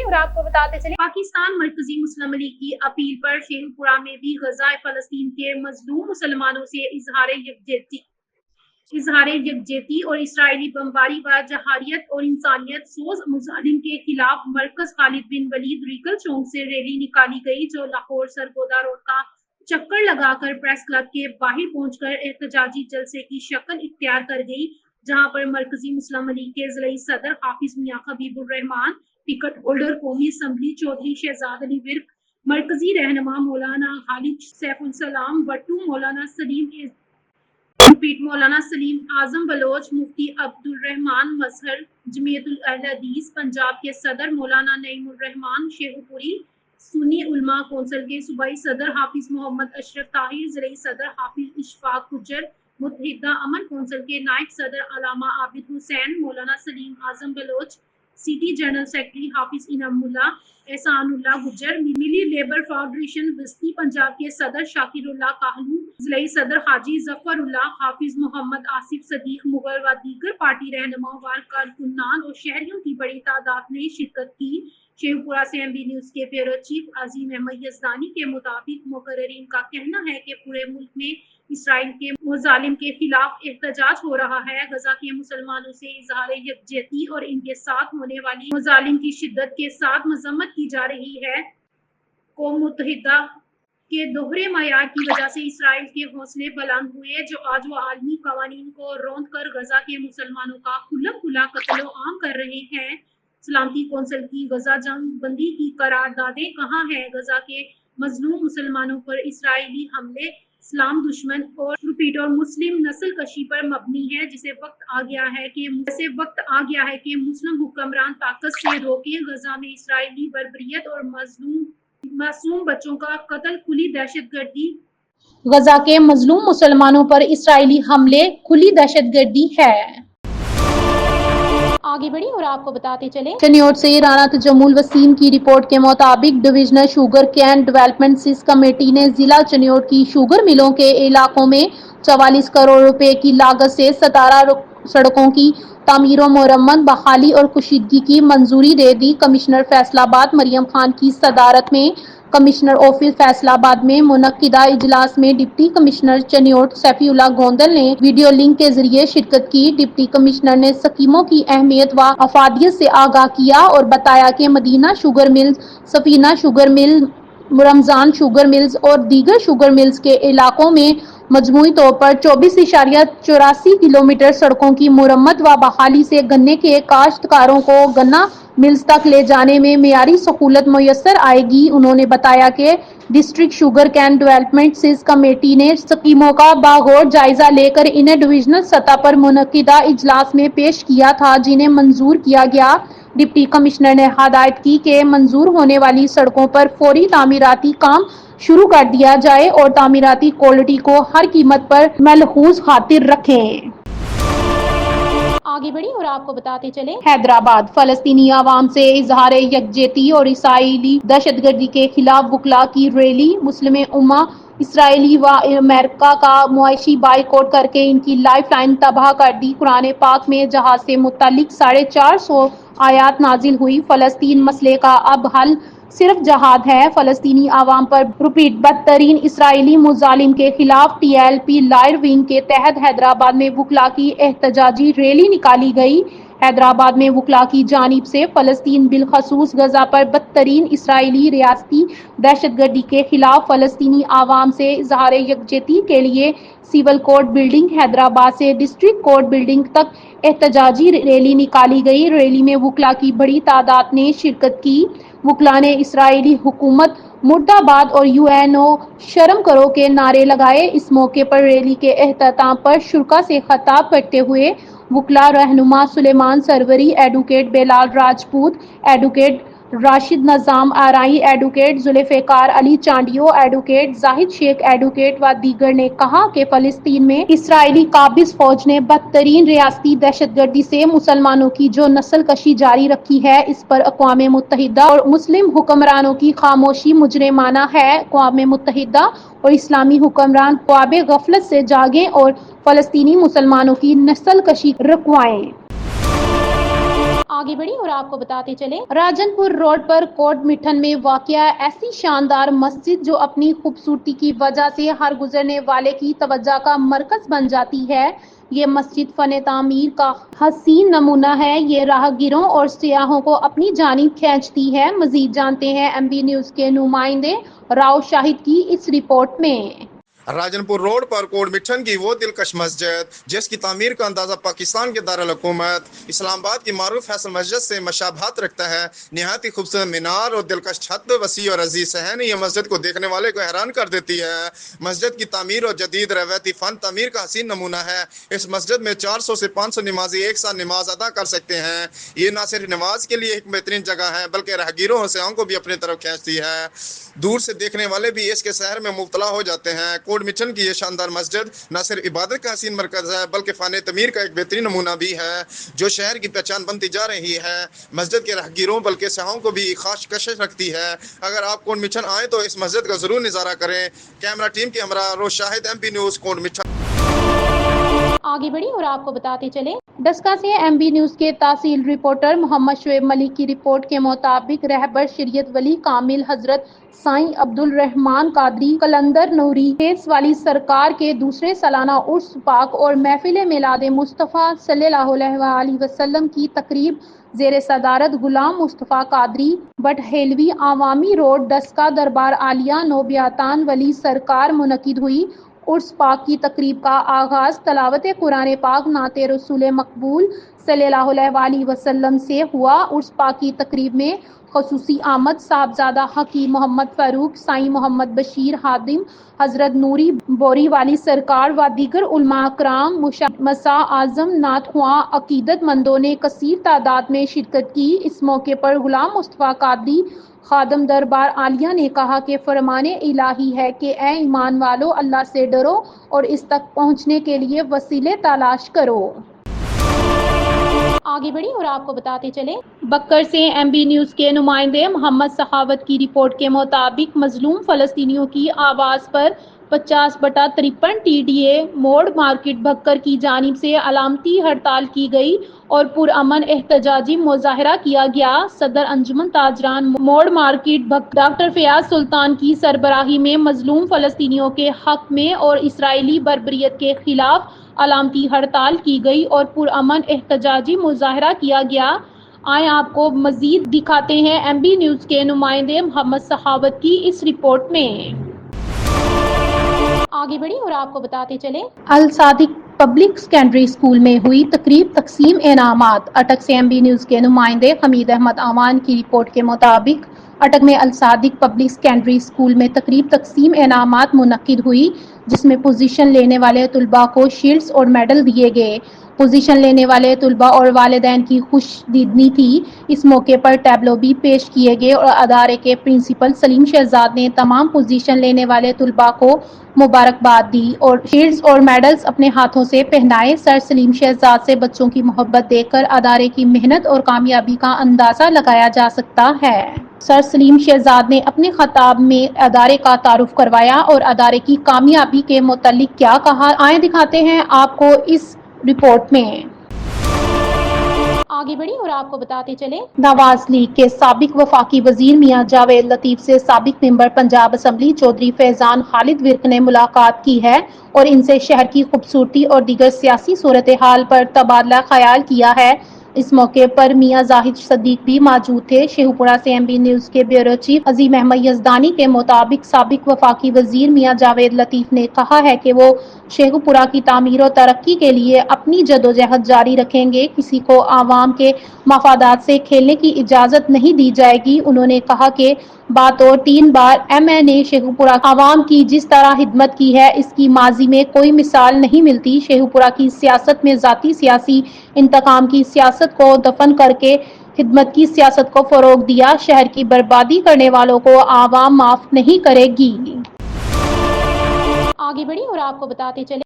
बढ़े और आपको बताते चले पाकिस्तान मरकजी मुस्लिम लीग की अपील पर शेखपुरा में भी गजा फलस्तीन के मजलूम मुसलमानों से इजहार यकजहती और इसराइली बमबारी व जहारियत और इंसानियत सोज मुजालिम के खिलाफ मरकज खालिद बिन वलीद रीगल चौक से रैली निकाली गई, जो लाहौर सरगोदा रोड का चक्कर लगाकर प्रेस क्लब के बाहर पहुंचकर एहतजाजी जलसे की शक्ल इख्तियार कर गई, जहां पर मरकजी मुस्लिम लीग के जिला सदर हाफिज मियां खबीबुर रहमान, टिकट होल्डर कौमी असम्बली चौधरी शहजाद अली विर्क, मरकजी रहनुमा मौलाना खालिद सैफुल सलाम भट्टू, मौलाना सलीम आजम बलोच, मुफ्ती अब्दुल रहमान मजहर, जमीयतुल अहले हदीस पंजाब के सदर मौलाना नईमुर रहमान शेखपुरी, सुन्नी उलमा कौंसिल के सूबाई सदर हाफिज मोहम्मद अशरफ ताहिर, जिला सदर हाफिज इशफाक गुज्जर, मुत्तहिदा अमन कौंसिल के नायब सदर अलामा आबिद हुसैन, मौलाना सलीम आजम बलोच, सिटी जनरल सेक्रेटरी हाफिज इनामुल्ला एहसानुल्लाह गुज्जर, मिली लेबर फेडरेशन वस्ती पंजाब के सदर शाकिरुल्लाह काहलू, जिला सदर हाजी जफरुल्लाह, हाफिज मोहम्मद आसिफ सदीक मुगल व दीगर पार्टी रहनुमाओं व कारकुनान और शहरियों की बड़ी तादाद ने शिरकत की। शेखपुरा से एमबी न्यूज के ब्यूरो चीफ अजीम अहमद यजदानी के मुताबिक मुकर्रिरीन का कहना है कि पूरे मुल्क में इसराइल के मुजालिम के खिलाफ एहतजाज हो रहा है। गजा के मुसलमानों से इजहार यकजहती और इनके साथ होने वाली मुजालिम की शिद्दत के साथ मजम्मत की जा रही है। कौम मुत्तहिदा के दोहरे मयार की वजह से इसराइल के हौसले बुलंद हुए, जो आज वो आलमी कवानीन को रौंद कर गजा के मुसलमानों का खुला कत्लो आम कर रहे हैं। सलामती कौंसिल की गजा जंग बंदी की करारदादें कहाँ हैं? गजा के मजलूम मुसलमानों पर इसराइली हमले इस्लाम दुश्मन और मुस्लिम नस्ल कशी पर मबनी है, जिसे वक्त आ गया है कि मुस्लिम हुक्मरान ताकत से रोके। गजा में इसराइली बर्बरियत और मासूम बच्चों का कत्ल खुली दहशतगर्दी। गजा के मजलूम मुसलमानों पर इसराइली हमले खुली दहशतगर्दी है। आगे बढ़ी और आपको बताते चले चनियोट से राना तजम्मुल वसीम की रिपोर्ट के मुताबिक डिविजनल शुगर कैन डेवलपमेंट सिस कमेटी ने जिला चनियोट की शुगर मिलों के इलाकों में 44 करोड़ रुपए की लागत से 17 सड़कों की तामीर और मरम्मत, बहाली और कुशीदगी की मंजूरी दे दी। कमिश्नर फैसलाबाद मरियम खान की सदारत में कमिश्नर ऑफिस फैसलाबाद में मुनक्किदा इजलास में डिप्टी कमिश्नर चनियोट सैफीउल्लाह गोंदल ने वीडियो लिंक के जरिए शिरकत की। डिप्टी कमिश्नर ने स्कीमों की अहमियत व अफादियत से आगाह किया और बताया कि Madina sugar mills, Safina sugar mill, Ramzan sugar mills और दीगर शुगर मिल्स के इलाकों में मजमूई तौर पर 24.84 किलोमीटर सड़कों की मुरम्मत व बहाली से गन्ने के काश्तकारों को गन्ना मिल्स तक ले जाने में मियारी सहूलत मुयस्सर आएगी। उन्होंने बताया कि डिस्ट्रिक्ट शुगर कैन डेवलपमेंट सिस कमेटी ने स्कीमों का बागौर जायजा लेकर इन्हें डिविजनल सतह पर मुनक्किदा इजलास में पेश किया था, जिन्हें मंजूर किया गया। डिप्टी कमिश्नर ने हदायत की कि मंजूर होने वाली सड़कों पर फौरी तामीराती काम शुरू कर दिया जाए और तामीराती क्वालिटी को हर कीमत पर महफूज खातिर रखें। आगे बढ़ी और आपको बताते चले हैदराबाद फलस्तीनी आवाम से इजहार यकजहती और इसराइली दहशतगर्दी के खिलाफ वकला की रैली। मुस्लिम उम्मा इसराइली व अमेरिका का मुआशी बाइकआउट करके इनकी लाइफ लाइन तबाह कर दी। कुरान पाक में जहाज से मुतल्लिक 450 आयात नाजिल हुई। फलस्तीन मसले का अब हल सिर्फ जहाद है। फलस्तीनी आवाम पर बदतरीन इसराइली मुजालिम के खिलाफ TLP लायर विंग के तहत हैदराबाद में वकला की एहतजाजी रैली निकाली गई। हैदराबाद में वकला की जानिब से फलस्तीन बिलखसूस गजा पर बदतरीन इसराइली रियासती दहशतगर्दी के खिलाफ फलस्तीनी आवाम से इजहार यकजहती के लिए सिविल कोर्ट बिल्डिंग हैदराबाद से डिस्ट्रिक्ट कोर्ट बिल्डिंग तक एहतजाजी रैली निकाली गई। रैली में वकला की बड़ी तादाद ने शिरकत की। वकला ने इसराइली हुकूमत मुर्दाबाद और UNO शर्म करो के नारे लगाए। इस मौके पर रैली के एहतमाम पर शुरा से खिताब करते हुए वकला रहनुमा Suleman Sarwari, advocate Bilal Rajput, advocate Rashid Najam Arain, advocate Zulfiqar Ali Chandio, advocate Zahid Shaikh, advocate व दीगर ने कहा कि फलस्तीन में इसराइली काबिज फौज ने बदतरीन रियासती दहशतगर्दी से मुसलमानों की जो नस्ल कशी जारी रखी है, इस पर अक़वाम मुत्तहिदा और मुस्लिम हुक्मरानों की खामोशी मुजरिमाना है। अक़वाम मुत्तहिदा और इस्लामी हुक्मरान ख्वाब गफलत से जागें और फलस्तीनी मुसलमानों की नस्ल कशी रुकवाएं। आगे बढ़ी और आपको बताते चले, राजनपुर रोड पर कोट मिठन में वाक़या ऐसी शानदार मस्जिद जो अपनी खूबसूरती की वजह से हर गुजरने वाले की तवज्जो का मरकज बन जाती है। ये मस्जिद फन तामीर का हसीन नमूना है। ये राहगीरों और सियाहों को अपनी जानिब खींचती है। मजीद जानते हैं एमबी न्यूज के नुमाइंदे राव शाहिद की इस रिपोर्ट में। राजनपुर रोड पर कोट मिठन की वो दिलकश मस्जिद जिसकी तामीर का अंदाज़ा पाकिस्तान के दारुल हुकूमत इस्लामाबाद की मारूफ फैसल मस्जिद से मशाबहत रखता है। निहायत ही खूबसूरत मीनार और दिलकश छत, वसी और अजीज सहन ये मस्जिद को देखने वाले को हैरान कर देती है। मस्जिद की तामीर और जदीद रवायती फ़न तामीर का हसीन नमूना है। इस मस्जिद में 400 से 500 नमाजी एक साथ नमाज अदा कर सकते हैं। ये न सिर्फ नमाज के लिए एक बेहतरीन जगह है बल्कि राहगीरों और सियाहों को भी अपनी तरफ खींचती है। दूर से देखने वाले भी इसके शहर में मुब्तला हो जाते हैं। कोट मिठन की ये शानदार मस्जिद न सिर्फ इबादत का हसीन मरकज है बल्कि फ़न तमीर का एक बेहतरीन नमूना भी है जो शहर की पहचान बनती जा रही है। मस्जिद के राहगीरों बल्कि सियाहों को भी खास कशिश रखती है। अगर आप कोट मिठन आए तो इस मस्जिद का ज़रूर नज़ारा करें। कैमरा टीम के हमरा रोज शाहिद, एमपी न्यूज़, कोट मिठन। आगे बढ़ी और आपको बताते चले, डस्का से एमबी न्यूज के तहसील रिपोर्टर मोहम्मद शुएब मलिक की रिपोर्ट के मुताबिक रहबर शरीयत वली कामिल हजरत साईं अब्दुल रहमान कादरी कलंदर नूरी केस वाली सरकार के दूसरे सालाना उर्स पाक और महफिल मिलाद मुस्तफ़ा सल्लल्लाहु अलैहि वसल्लम की तकरीब ज़ेर सदारत गुलाम मुस्तफ़ा कादरी बटहेलवी आवामी रोड डस्का दरबार आलिया नोबियातान वली सरकार मुनक़िद हुई। उर्स पाक की तकरीब का आगाज़ तलावत कुरान पाक नाते रसूल मकबूल सल्लल्लाहु अलैहि वसल्लम से हुआ। उर्स पाक की तकरीब में खसूसी आमद साहबजादा हकीम मोहम्मद फ़ारूक, साईं मोहम्मद बशीर हादिम, हज़रत नूरी बोरी वाली सरकार व दीगर उलमा कराम मसा आज़म नाथख्वा अकीदतमंदों ने कसीर तादाद में शिरकत की। इस मौके पर गुलाम मुस्तफ़ा कादरी खादम दरबार आलिया ने कहा कि फरमाने इलाही है कि ए ईमान वालो, अल्लाह से डरो और इस तक पहुँचने के लिए वसीले तलाश करो। आगे बढ़ी और आपको बताते चले, बक्कर से एमबी न्यूज के नुमाइंदे मोहम्मद सखावत की रिपोर्ट के मुताबिक मजलूम फलस्तीनियों की आवाज़ पर 50/53 TDA मोड़ मार्केट बक्कर की जानिब से अलामती हड़ताल की गई और पुरअमन एहतजाजी मुजाहरा किया गया। सदर अंजुमन ताजरान मोड़ मार्केट बक्कर डॉक्टर फयाज सुल्तान की सरबराही में मजलूम फलस्तीनियों के हक में और इसराइली बर्बरियत के खिलाफ अलामती हड़ताल की गई और पुरअमन एहतजाजी मुजाहरा किया गया। आए आपको मजीद दिखाते हैं एमबी न्यूज के नुमाइंदे मोहम्मद सखावत की इस रिपोर्ट में। आगे बढ़ी और आपको बताते चले, अल सादिक पब्लिक सेकेंडरी स्कूल में हुई तकरीब तकसीम इनामात। अटक से एमबी न्यूज के नुमाइंदे हमीद अहमद आवान की रिपोर्ट के मुताबिक अटक में अल सादिक पब्लिक सेकेंडरी स्कूल में तकरीब तकसीम इनामात मुनक्किद हुई जिसमें पोजीशन लेने वाले तुलबा को शील्ड्स और मेडल दिए गए। पोजीशन लेने वाले तुलबा और वालिदैन की खुशदिदनी थी। इस मौके पर टैबलो भी पेश किए गए और अदारे के प्रिंसिपल सलीम शहजाद ने तमाम पोजीशन लेने वाले तुलबा को मुबारकबाद दी और शील्ड्स और मेडल्स अपने हाथों से पहनाए। सर सलीम शहजाद से बच्चों की मोहब्बत देखकर अदारे की मेहनत और कामयाबी का अंदाजा लगाया जा सकता है। सर सलीम शहजाद ने अपने खिताब में अदारे का तारुफ करवाया और अदारे की कामयाबी के मुतालिक क्या कहा, आए दिखाते हैं आपको इस रिपोर्ट में। आगे बढ़ी और आपको बताते चले, नवाज लीग के साबिक वफाकी वजीर मियां जावेद लतीफ से साबिक मेंबर पंजाब असम्बली चौधरी फैजान खालिद विर्क ने मुलाकात की है और इनसे शहर की खूबसूरती और दीगर सियासी सूरत हाल पर तबादला ख्याल किया है। इस मौके पर मियां जाहिद सदीक भी मौजूद थे। शेखुपुरा से एमबी न्यूज के ब्यूरो चीफ अजीम अहमद यजदानी के मुताबिक साबिक वफाकी वजीर मियां जावेद लतीफ ने कहा है कि वो शेखुपुरा की तामीर और तरक्की के लिए अपनी जदोजहद जारी रखेंगे। किसी को आवाम के मफादात से खेलने की इजाजत नहीं दी जाएगी। उन्होंने कहा कि बात और 3 बार MNA शेखुपुरा आवाम की जिस तरह हिदमत की है इसकी माजी में कोई मिसाल नहीं मिलती। शेखुपुरा की सियासत में जाती सियासी इंतकाम की सियासत को दफन करके खिदमत की सियासत को फरोग दिया। शहर की बर्बादी करने वालों को आवाम माफ नहीं करेगी। आगे बढ़ी और आपको बताते चले,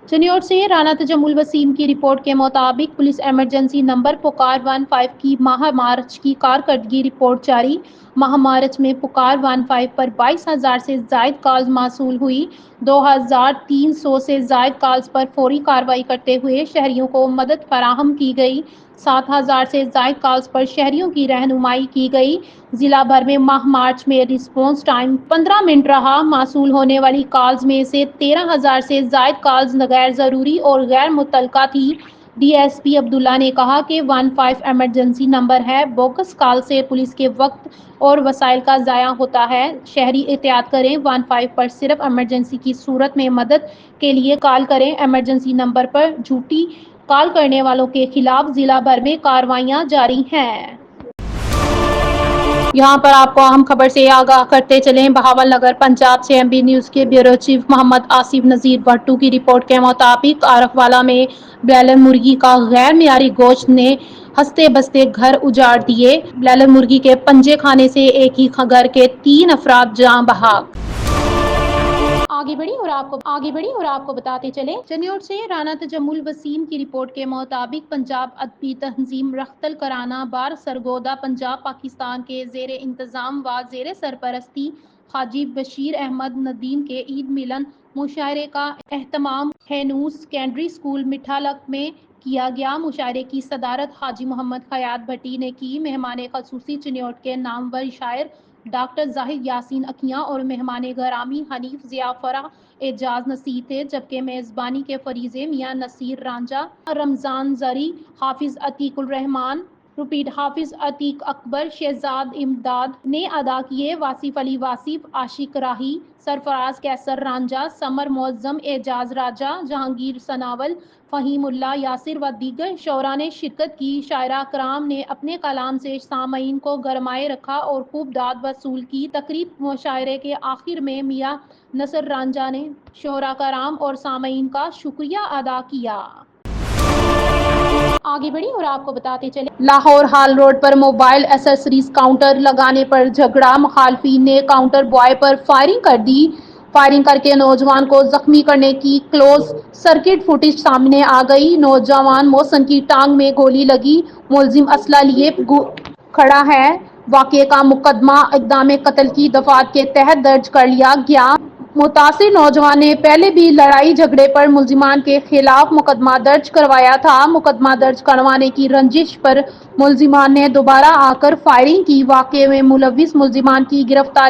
चनियोट से राना तजमुल वसीम की रिपोर्ट के मुताबिक पुलिस इमरजेंसी नंबर पुकार 15 की माह मार्च की कारकर्दगी रिपोर्ट जारी। ماہ مارچ میں پکار 15 پر 22,000 سے زائد کالز موصول ہوئی۔ 2,300 سے زائد کالز پر فوری کارروائی کرتے ہوئے شہریوں کو مدد فراہم کی گئی۔ 7,000 سے زائد کالز پر شہریوں کی رہنمائی کی گئی۔ ضلع بھر میں ماہ مارچ میں رسپانس ٹائم 15 منٹ رہا۔ موصول ہونے والی کالز میں سے 13,000 سے زائد کالز غیر ضروری اور غیر متعلقہ تھی۔ ڈی ایس پی عبداللہ نے کہا کہ 15 ایمرجنسی نمبر ہے۔ بوگس کال سے پولیس کے وقت اور وسائل کا ضیاع ہوتا ہے۔ شہری احتیاط کریں۔ 15 پر صرف ایمرجنسی کی صورت میں مدد کے لیے کال کریں۔ ایمرجنسی نمبر پر جھوٹی کال کرنے والوں کے خلاف ضلع بھر میں کارروائیاں جاری ہیں۔ یہاں پر آپ کو اہم خبر سے آگاہ کرتے چلیں۔ بہاول نگر پنجاب سے ایم بی نیوز کے بیورو چیف محمد آصف نذیر بھٹو کی رپورٹ کے مطابق عارف والا میں بلائلر مرغی کا غیر معیاری گوشت نے ہنستے بستے گھر اجاڑ دیے۔ بلائلر مرغی کے پنجے کھانے سے ایک ہی گھر کے 3 افراد جاں بحق۔ آگے بڑھی اور آپ کو بتاتے چلیں۔ چنیوٹ سے رانا تجمل وسیم کی رپورٹ کے مطابق پنجاب ادبی تنظیم رخت القرآن بار سرگودا پنجاب پاکستان کے زیر انتظام و زیر سرپرستی حاجی بشیر احمد ندیم کے عید ملن مشاعرے کا اہتمام ہینوس سیکنڈری اسکول مٹھالک میں کیا گیا۔ مشاعرے کی صدارت حاجی محمد خیات بھٹی نے کی۔ مہمان خصوصی چنیوٹ کے نامور شاعر ڈاکٹر زاہد یاسین اکھیاں اور مہمان گرامی حنیف ضیاء فرح اعجاز نصیر تھے، جبکہ میزبانی کے فریضے میاں نصیر رانجھا، رمضان زرعی، حافظ عتیق الرحمان، حافظ عتیق اکبر، شہزاد امداد نے ادا کیے۔ واصف علی واصف، عاشق راہی، سرفراز کیسر رانجھا، سمر معظم، اعجاز راجہ، جہانگیر سناول، فہیم اللہ یاسر و دیگر شعراء نے شرکت کی۔ شاعرہ کرام نے اپنے کلام سے سامعین کو گرمائے رکھا اور خوب داد وصول کی۔ تقریب مشاعرے کے آخر میں میاں نصر رانجھا نے شعراء کرام اور سامعین کا شکریہ ادا کیا۔ آگے بڑھی اور آپ کو بتاتے چلیں۔ لاہور ہال روڈ پر موبائل ایسیسریز کاؤنٹر لگانے پر جھگڑا۔ مخالفین نے کاؤنٹر بوائے پر فائرنگ کر دی۔ فائرنگ کرکے نوجوان کو زخمی کرنے کی کلوز سرکٹ فوٹیج سامنے آ گئی۔ نوجوان محسن کی ٹانگ میں گولی لگی۔ ملزم اسلحہ لیے کھڑا ہے۔ واقعے کا مقدمہ اقدام قتل کی دفعات کے تحت درج کر لیا گیا۔ متاثرہ نوجوان نے پہلے بھی لڑائی جھگڑے پر ملزمان کے خلاف مقدمہ درج کروایا تھا۔ مقدمہ درج کروانے کی رنجش پر ملزمان نے دوبارہ آ کر فائرنگ کی۔ واقعے میں ملوث ملزمان کی گرفتاری